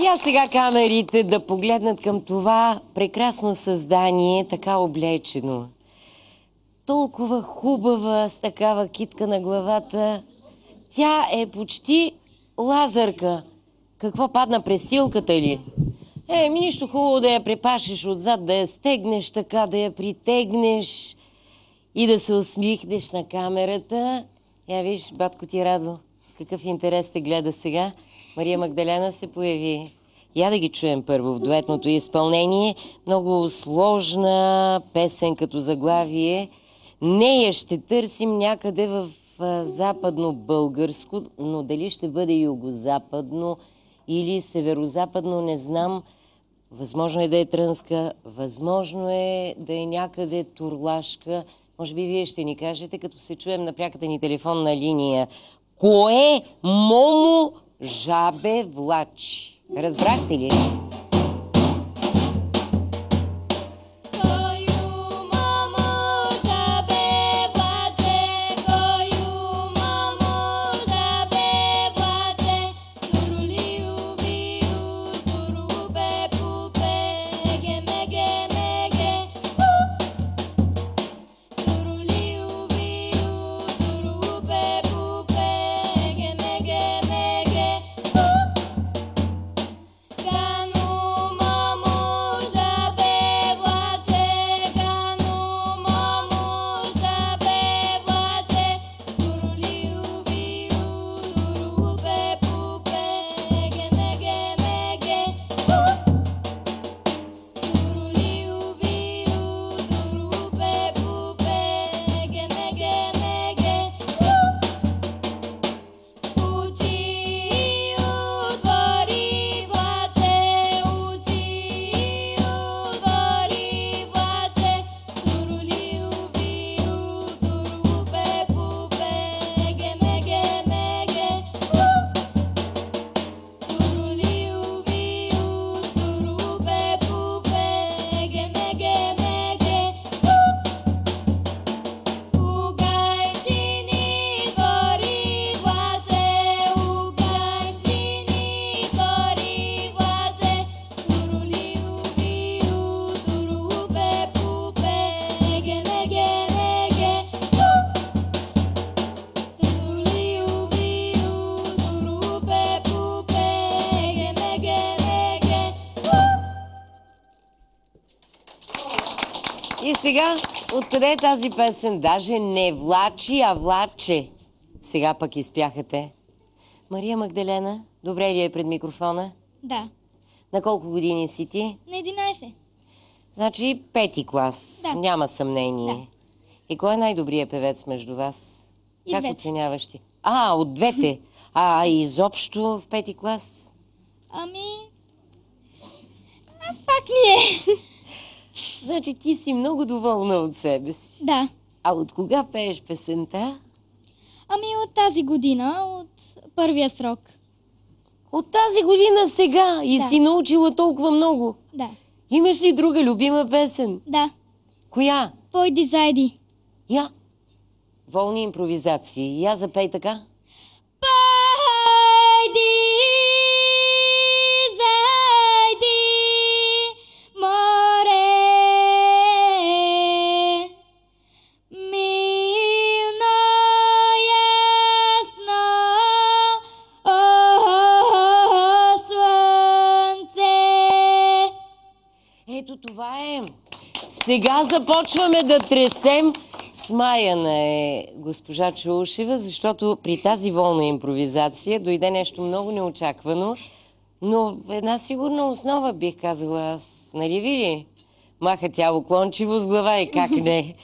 И аз сега камерите да погледнат към това прекрасно създание, така облечено. Толкова хубава, с такава китка на главата. Тя е почти лазърка. Какво падна, престилката ли? Нищо хубаво да я препашеш отзад, да я стегнеш така, да я притегнеш и да се усмихнеш на камерата. Я виж, батко ти Радо, с какъв интерес те гледа сега. Мария Магдалена се появи. Я да ги чуем първо в дуетното изпълнение. Много сложна песен като заглавие. Нея ще търсим някъде в западно-българско, но дали ще бъде югозападно или северозападно, не знам. Възможно е да е трънска, възможно е да е някъде турлашка. Може би вие ще ни кажете, като се чуем на пряката ни телефонна линия. Кое момо жабе влачи? Разбрахте ли? И сега, откъде е тази песен? Даже не влачи, а влаче. Сега пък изпяха те. Мария Магдалена, добре ли е пред микрофона? Да. На колко години си ти? На 11. Значи 5-ти клас. Да. Няма съмнение. Да. И кой е най-добрият певец между вас? И как двете. оценяваш ти? От двете. Изобщо в 5-ти клас? Пак не е. Значи ти си много доволна от себе си. Да. А от кога пееш песента? От тази година, от първия срок. От тази година сега и Да. си научила толкова много. Да. Имаш ли друга любима песен? Да. Коя? Пойди зайди. Я. Волни импровизации. Я запей така. Пойди зайди, море, милно ясно, слънце. Ето това е. Сега започваме да тресем. Смаяна е госпожа Чаушева, защото при тази волна импровизация дойде нещо много неочаквано, но една сигурна основа, бих казала аз. Нали ви ли? Маха тя уклончиво с глава и как не.